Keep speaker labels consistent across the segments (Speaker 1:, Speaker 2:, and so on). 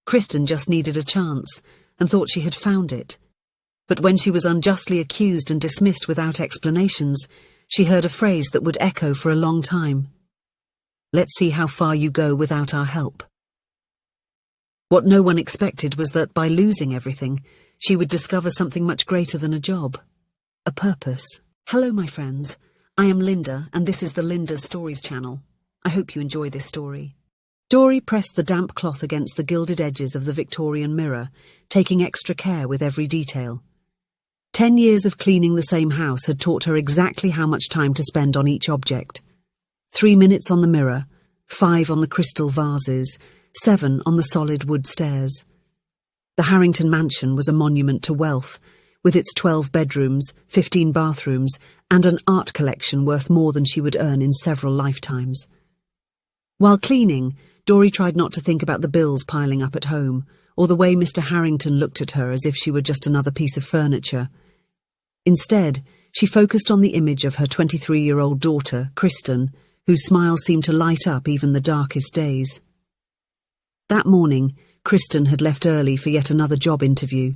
Speaker 1: Kristen just needed a chance and thought she had found it. But when she was unjustly accused and dismissed without explanations, she heard a phrase that would echo for a long time. "Let's see how far you go without our help." What no one expected was that by losing everything, she would discover something much greater than a job. A purpose. Hello, my friends. I am Linda, and this is the Linda's Stories channel. I hope you enjoy this story. Dory pressed the damp cloth against the gilded edges of the Victorian mirror, taking extra care with every detail. 10 years of cleaning the same house had taught her exactly how much time to spend on each object. 3 minutes on the mirror, 5 on the crystal vases, 7 on the solid wood stairs. The Harrington mansion was a monument to wealth, with its 12 bedrooms, 15 bathrooms, and an art collection worth more than she would earn in several lifetimes. While cleaning, Dory tried not to think about the bills piling up at home, or the way Mr. Harrington looked at her as if she were just another piece of furniture. Instead, she focused on the image of her 23-year-old daughter, Kristen, whose smile seemed to light up even the darkest days. That morning, Kristen had left early for yet another job interview.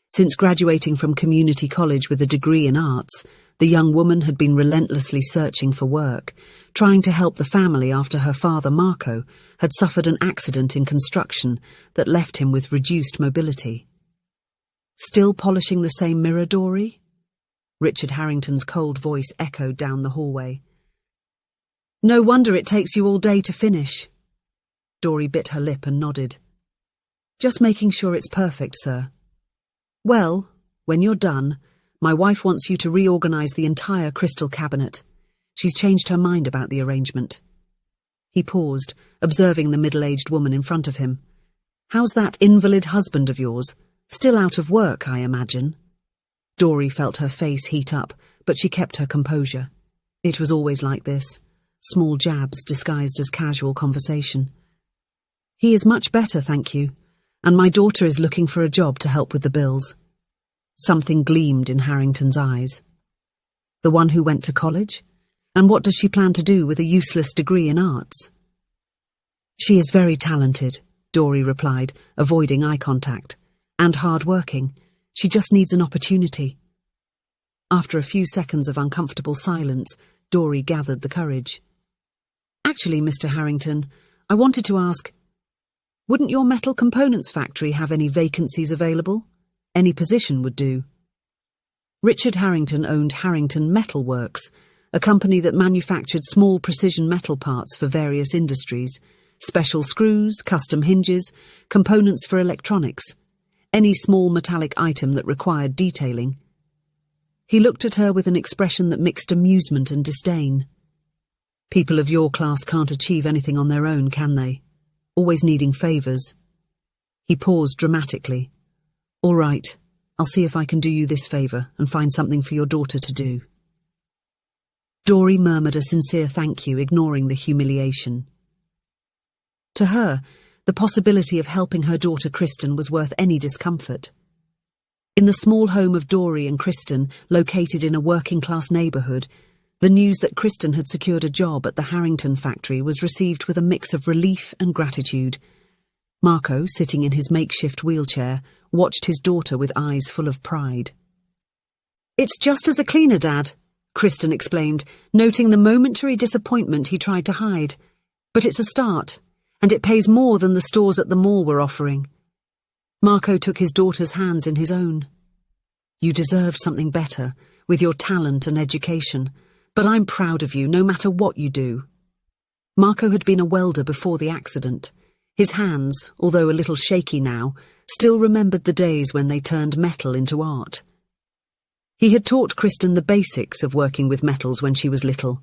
Speaker 1: Since graduating from community college with a degree in arts, the young woman had been relentlessly searching for work, trying to help the family after her father, Marco, had suffered an accident in construction that left him with reduced mobility. "Still polishing the same mirror, Dory?" Richard Harrington's cold voice echoed down the hallway. "No wonder it takes you all day to finish." Dory bit her lip and nodded. "Just making sure it's perfect, sir." "Well, when you're done, my wife wants you to reorganize the entire crystal cabinet. She's changed her mind about the arrangement." He paused, observing the middle-aged woman in front of him. "How's that invalid husband of yours? Still out of work, I imagine?" Dory felt her face heat up, but she kept her composure. It was always like this, small jabs disguised as casual conversation. "He is much better, thank you, and my daughter is looking for a job to help with the bills." Something gleamed in Harrington's eyes. "The one who went to college? And what does she plan to do with a useless degree in arts?" "She is very talented," Dory replied, avoiding eye contact, "and hard-working. She just needs an opportunity." After a few seconds of uncomfortable silence, Dory gathered the courage. "Actually, Mr. Harrington, I wanted to ask, wouldn't your metal components factory have any vacancies available? Any position would do." Richard Harrington owned Harrington Metal Works, a company that manufactured small precision metal parts for various industries, special screws, custom hinges, components for electronics, any small metallic item that required detailing. He looked at her with an expression that mixed amusement and disdain. "People of your class can't achieve anything on their own, can they? Always needing favours." He paused dramatically. "All right, I'll see if I can do you this favour and find something for your daughter to do." Dory murmured a sincere thank you, ignoring the humiliation. To her, the possibility of helping her daughter Kristen was worth any discomfort. In the small home of Dory and Kristen, located in a working-class neighbourhood, the news that Kristen had secured a job at the Harrington factory was received with a mix of relief and gratitude. Marco, sitting in his makeshift wheelchair, watched his daughter with eyes full of pride. "It's just as a cleaner, Dad," Kristen explained, noting the momentary disappointment he tried to hide. "But it's a start, and it pays more than the stores at the mall were offering." Marco took his daughter's hands in his own. "You deserved something better, with your talent and education, but I'm proud of you no matter what you do." Marco had been a welder before the accident. His hands, although a little shaky now, still remembered the days when they turned metal into art. He had taught Kristen the basics of working with metals when she was little,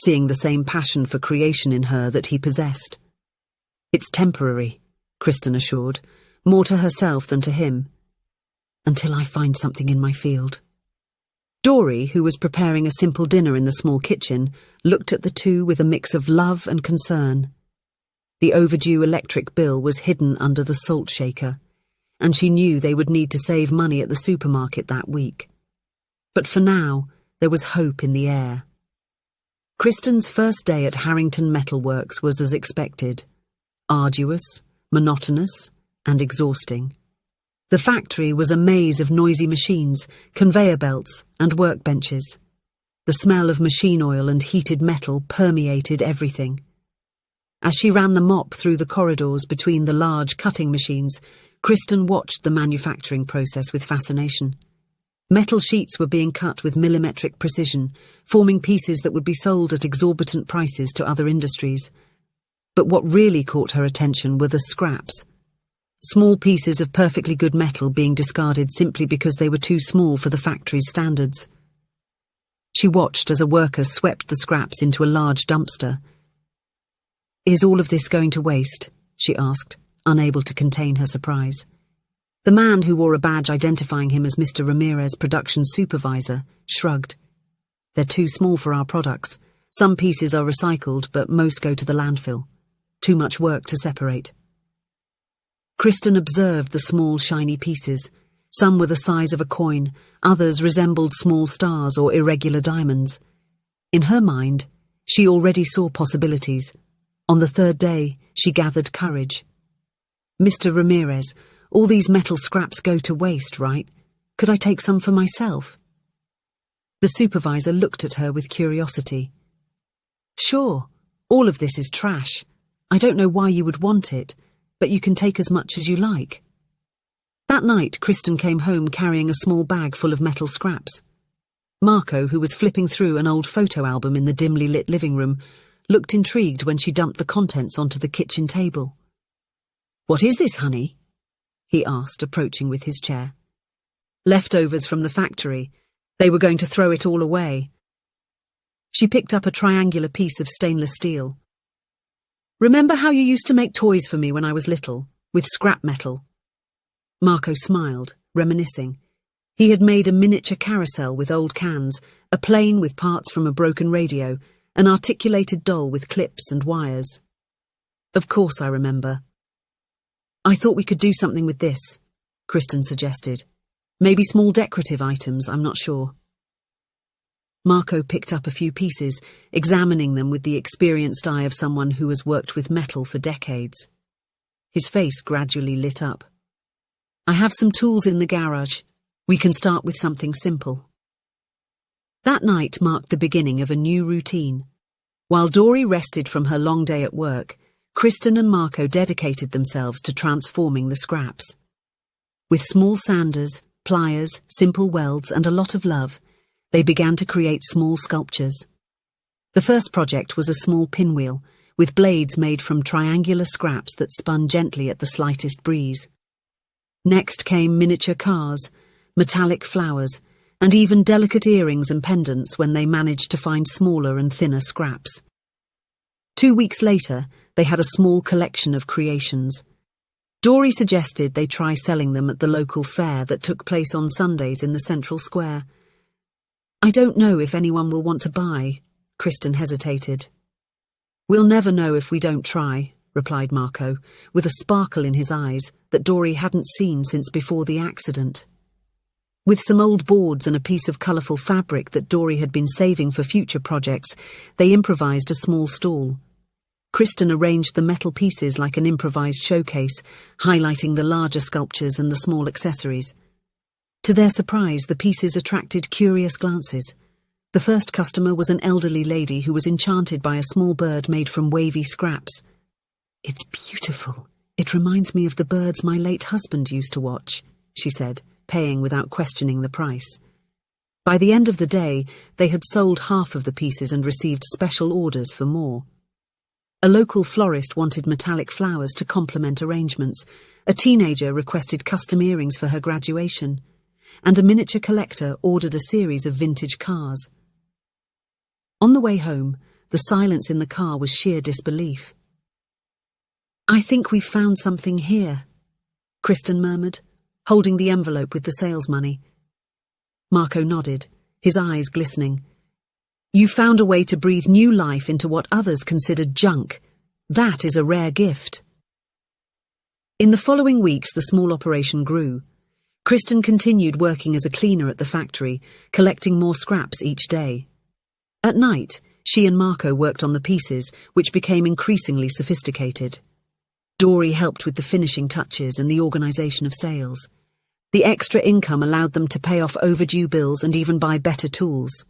Speaker 1: seeing the same passion for creation in her that he possessed. "It's temporary," Kristen assured, more to herself than to him. "Until I find something in my field." Dory, who was preparing a simple dinner in the small kitchen, looked at the two with a mix of love and concern. The overdue electric bill was hidden under the salt shaker, and she knew they would need to save money at the supermarket that week. But for now, there was hope in the air. Kristen's first day at Harrington Metal Works was as expected. Arduous, monotonous, and exhausting. The factory was a maze of noisy machines, conveyor belts, and workbenches. The smell of machine oil and heated metal permeated everything. As she ran the mop through the corridors between the large cutting machines, Kristen watched the manufacturing process with fascination. Metal sheets were being cut with millimetric precision, forming pieces that would be sold at exorbitant prices to other industries. But what really caught her attention were the scraps. Small pieces of perfectly good metal being discarded simply because they were too small for the factory's standards. She watched as a worker swept the scraps into a large dumpster. "Is all of this going to waste?" she asked, unable to contain her surprise. The man, who wore a badge identifying him as Mr. Ramirez, production supervisor, shrugged. "They're too small for our products. Some pieces are recycled, but most go to the landfill. Too much work to separate." Kristen observed the small, shiny pieces. Some were the size of a coin, others resembled small stars or irregular diamonds. In her mind, she already saw possibilities. On the third day, she gathered courage. "Mr. Ramirez, all these metal scraps go to waste, right? Could I take some for myself?" The supervisor looked at her with curiosity. "Sure, all of this is trash. I don't know why you would want it, but you can take as much as you like." That night, Kristen came home carrying a small bag full of metal scraps. Marco, who was flipping through an old photo album in the dimly lit living room, looked intrigued when she dumped the contents onto the kitchen table. "What is this, honey?" he asked, approaching with his chair. "Leftovers from the factory. They were going to throw it all away." She picked up a triangular piece of stainless steel. "Remember how you used to make toys for me when I was little, with scrap metal?" Marco smiled, reminiscing. He had made a miniature carousel with old cans, a plane with parts from a broken radio, an articulated doll with clips and wires. "Of course I remember." "I thought we could do something with this," Kristen suggested. "Maybe small decorative items, I'm not sure." Marco picked up a few pieces, examining them with the experienced eye of someone who has worked with metal for decades. His face gradually lit up. "I have some tools in the garage. We can start with something simple." That night marked the beginning of a new routine. While Dory rested from her long day at work, Kristen and Marco dedicated themselves to transforming the scraps. With small sanders, pliers, simple welds, and a lot of love, they began to create small sculptures. The first project was a small pinwheel, with blades made from triangular scraps that spun gently at the slightest breeze. Next came miniature cars, metallic flowers, and even delicate earrings and pendants when they managed to find smaller and thinner scraps. 2 weeks later, they had a small collection of creations. Dory suggested they try selling them at the local fair that took place on Sundays in the central square. "I don't know if anyone will want to buy," Kristen hesitated. "We'll never know if we don't try," replied Marco, with a sparkle in his eyes that Dory hadn't seen since before the accident. With some old boards and a piece of colourful fabric that Dory had been saving for future projects, they improvised a small stall. Kristen arranged the metal pieces like an improvised showcase, highlighting the larger sculptures and the small accessories. To their surprise, the pieces attracted curious glances. The first customer was an elderly lady who was enchanted by a small bird made from wavy scraps. "It's beautiful. It reminds me of the birds my late husband used to watch," she said, paying without questioning the price. By the end of the day, they had sold half of the pieces and received special orders for more. A local florist wanted metallic flowers to complement arrangements, a teenager requested custom earrings for her graduation, and a miniature collector ordered a series of vintage cars. On the way home, the silence in the car was sheer disbelief. "I think we've found something here," Kristen murmured, holding the envelope with the sales money. Marco nodded, his eyes glistening. "You found a way to breathe new life into what others considered junk. That is a rare gift." In the following weeks, the small operation grew. Kristen continued working as a cleaner at the factory, collecting more scraps each day. At night, she and Marco worked on the pieces, which became increasingly sophisticated. Dory helped with the finishing touches and the organisation of sales. The extra income allowed them to pay off overdue bills and even buy better tools.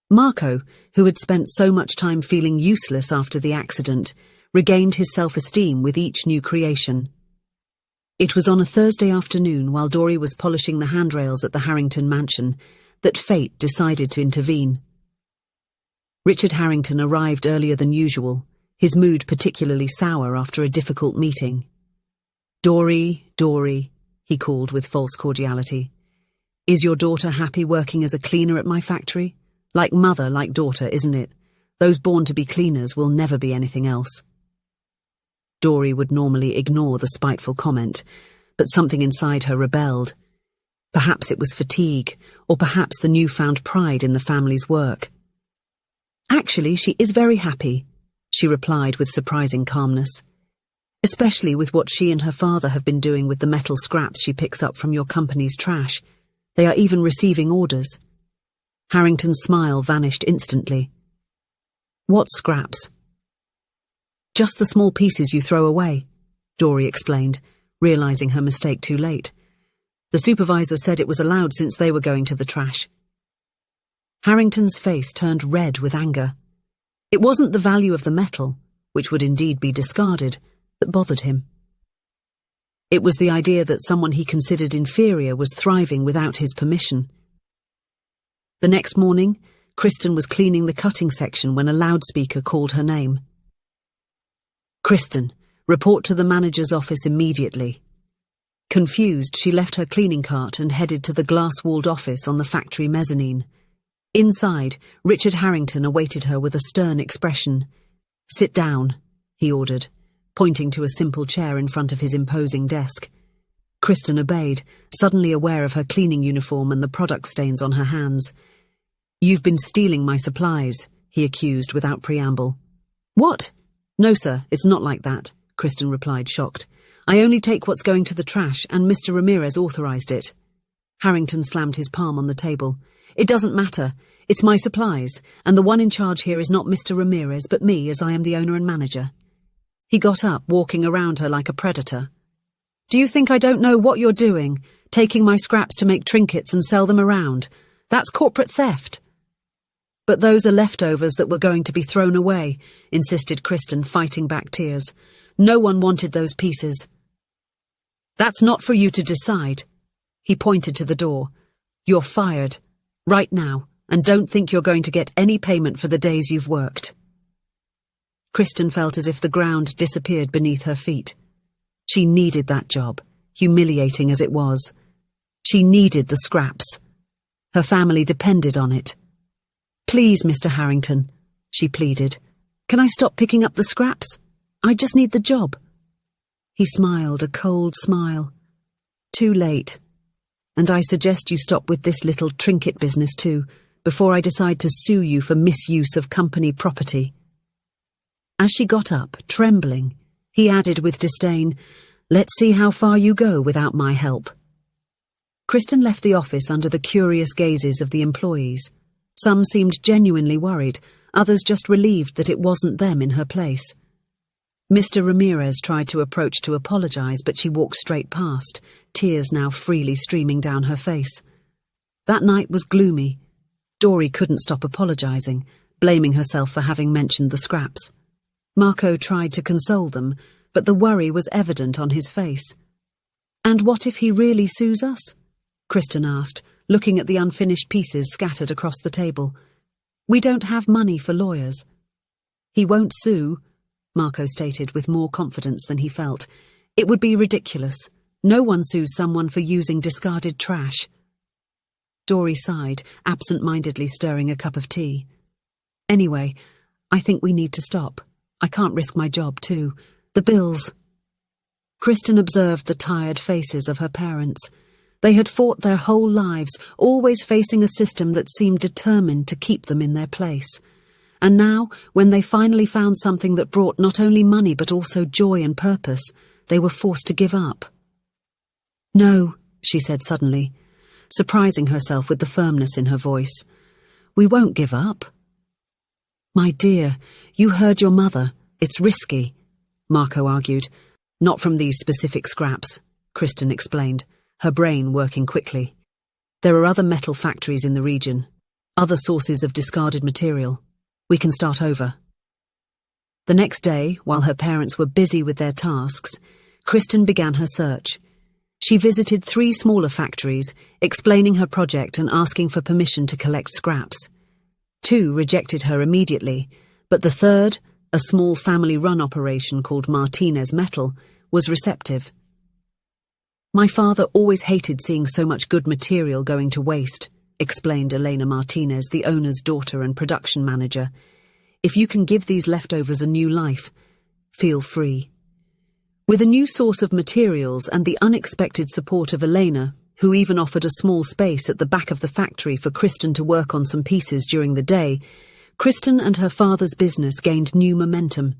Speaker 1: Marco, who had spent so much time feeling useless after the accident, regained his self-esteem with each new creation. It was on a Thursday afternoon, while Dory was polishing the handrails at the Harrington mansion, that fate decided to intervene. Richard Harrington arrived earlier than usual, his mood particularly sour after a difficult meeting. "Dory, Dory," he called with false cordiality. "Is your daughter happy working as a cleaner at my factory? Like mother, like daughter, isn't it? Those born to be cleaners will never be anything else." Dory would normally ignore the spiteful comment, but something inside her rebelled. Perhaps it was fatigue, or perhaps the newfound pride in the family's work. "Actually, she is very happy," she replied with surprising calmness. "Especially with what she and her father have been doing with the metal scraps she picks up from your company's trash. They are even receiving orders." Harrington's smile vanished instantly. "What scraps?" "Just the small pieces you throw away," Dory explained, realizing her mistake too late. "The supervisor said it was allowed since they were going to the trash." Harrington's face turned red with anger. It wasn't the value of the metal, which would indeed be discarded, that bothered him. It was the idea that someone he considered inferior was thriving without his permission. The next morning, Kristen was cleaning the cutting section when a loudspeaker called her name. "Kristen, report to the manager's office immediately." Confused, she left her cleaning cart and headed to the glass-walled office on the factory mezzanine. Inside, Richard Harrington awaited her with a stern expression. "Sit down," he ordered, pointing to a simple chair in front of his imposing desk. Kristen obeyed, suddenly aware of her cleaning uniform and the product stains on her hands. "You've been stealing my supplies," he accused without preamble. "What?" "No, sir, it's not like that," Kristen replied, shocked. "I only take what's going to the trash, and Mr. Ramirez authorized it." Harrington slammed his palm on the table. "It doesn't matter. It's my supplies, and the one in charge here is not Mr. Ramirez, but me, as I am the owner and manager." He got up, walking around her like a predator. "Do you think I don't know what you're doing, taking my scraps to make trinkets and sell them around? That's corporate theft." "But those are leftovers that were going to be thrown away," insisted Kristen, fighting back tears. "No one wanted those pieces." "That's not for you to decide." He pointed to the door. "You're fired. Right now, and don't think you're going to get any payment for the days you've worked." Kristen felt as if the ground disappeared beneath her feet. She needed that job, humiliating as it was. She needed the scraps. Her family depended on it. "Please, Mr. Harrington," she pleaded. "Can I stop picking up the scraps? I just need the job." He smiled, a cold smile. "Too late. And I suggest you stop with this little trinket business too, before I decide to sue you for misuse of company property." As she got up, trembling, he added with disdain, "Let's see how far you go without my help." Kristen left the office under the curious gazes of the employees. Some seemed genuinely worried, others just relieved that it wasn't them in her place. Mr. Ramirez tried to approach to apologize, but she walked straight past, tears now freely streaming down her face. That night was gloomy. Dory couldn't stop apologizing, blaming herself for having mentioned the scraps. Marco tried to console them, but the worry was evident on his face. "And what if he really sues us?" Kristen asked, looking at the unfinished pieces scattered across the table. "We don't have money for lawyers." "He won't sue," Marco stated with more confidence than he felt. "It would be ridiculous. No one sues someone for using discarded trash." Dory sighed, absent-mindedly stirring a cup of tea. "Anyway, I think we need to stop. I can't risk my job, too. The bills." Kristen observed the tired faces of her parents. They had fought their whole lives, always facing a system that seemed determined to keep them in their place. And now, when they finally found something that brought not only money but also joy and purpose, they were forced to give up. "No," she said suddenly, surprising herself with the firmness in her voice. "We won't give up." "My dear, you heard your mother. It's risky." Marco argued. Not from these specific scraps, Kristen explained, her brain working quickly. There are other metal factories in the region, other sources of discarded material. We can start over. The next day, while her parents were busy with their tasks, Kristen began her search. She visited 3 smaller factories, explaining her project and asking for permission to collect scraps. 2 rejected her immediately, but the third, a small family-run operation called Martinez Metal, was receptive. My father always hated seeing so much good material going to waste, explained Elena Martinez, the owner's daughter and production manager. If you can give these leftovers a new life, feel free. With a new source of materials and the unexpected support of Elena, who even offered a small space at the back of the factory for Kristen to work on some pieces during the day, Kristen and her father's business gained new momentum.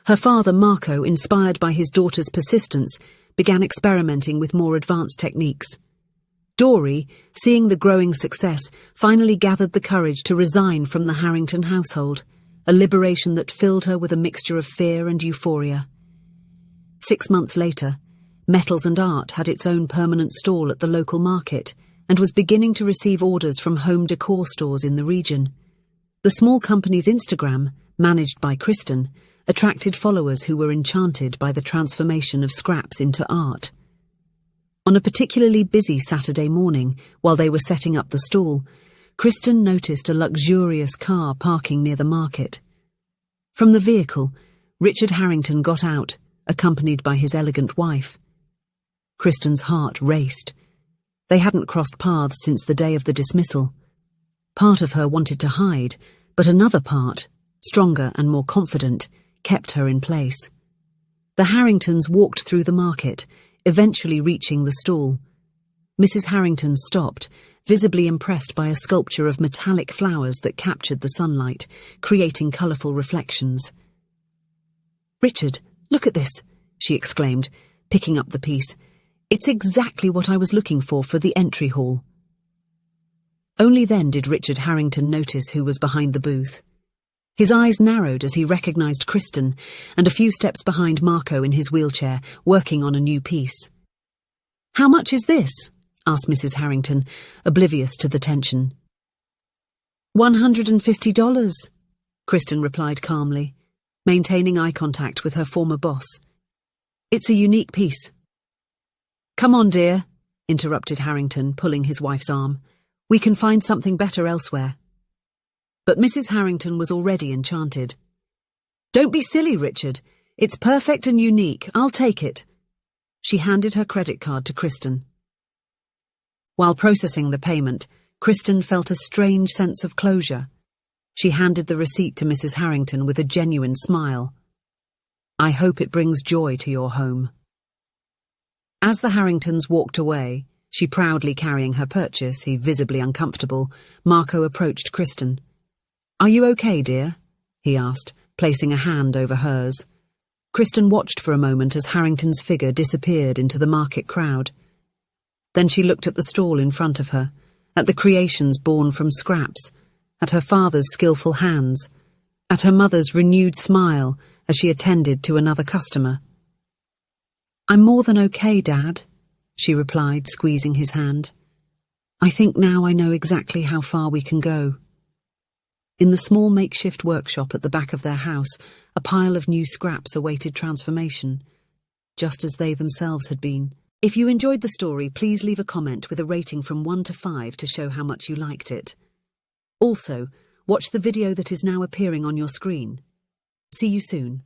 Speaker 1: Her father, Marco, inspired by his daughter's persistence, began experimenting with more advanced techniques. Dory, seeing the growing success, finally gathered the courage to resign from the Harrington household, a liberation that filled her with a mixture of fear and euphoria. 6 months later, Metals and Art had its own permanent stall at the local market and was beginning to receive orders from home decor stores in the region. The small company's Instagram, managed by Kristen, attracted followers who were enchanted by the transformation of scraps into art. On a particularly busy Saturday morning, while they were setting up the stall, Kristen noticed a luxurious car parking near the market. From the vehicle, Richard Harrington got out, accompanied by his elegant wife. Kristen's heart raced. They hadn't crossed paths since the day of the dismissal. Part of her wanted to hide, but another part, stronger and more confident, kept her in place. The Harringtons walked through the market, eventually reaching the stall. Mrs. Harrington stopped, visibly impressed by a sculpture of metallic flowers that captured the sunlight, creating colourful reflections. "Richard, look at this," she exclaimed, picking up the piece. "It's exactly what I was looking for the entry hall." Only then did Richard Harrington notice who was behind the booth. His eyes narrowed as he recognised Kristen, and a few steps behind Marco in his wheelchair, working on a new piece. "How much is this?" asked Mrs. Harrington, oblivious to the tension. $150, Kristen replied calmly, maintaining eye contact with her former boss. "It's a unique piece." "Come on, dear," interrupted Harrington, pulling his wife's arm. "We can find something better elsewhere." But Mrs. Harrington was already enchanted. "Don't be silly, Richard. It's perfect and unique. I'll take it." She handed her credit card to Kristen. While processing the payment, Kristen felt a strange sense of closure. She handed the receipt to Mrs. Harrington with a genuine smile. "I hope it brings joy to your home." As the Harringtons walked away, she proudly carrying her purchase, he visibly uncomfortable, Marco approached Kristen. "Are you okay, dear?" he asked, placing a hand over hers. Kristen watched for a moment as Harrington's figure disappeared into the market crowd. Then she looked at the stall in front of her, at the creations born from scraps, at her father's skillful hands, at her mother's renewed smile as she attended to another customer. "I'm more than okay, Dad," she replied, squeezing his hand. "I think now I know exactly how far we can go." In the small makeshift workshop at the back of their house, a pile of new scraps awaited transformation, just as they themselves had been. If you enjoyed the story, please leave a comment with a rating from 1 to 5 to show how much you liked it. Also, watch the video that is now appearing on your screen. See you soon.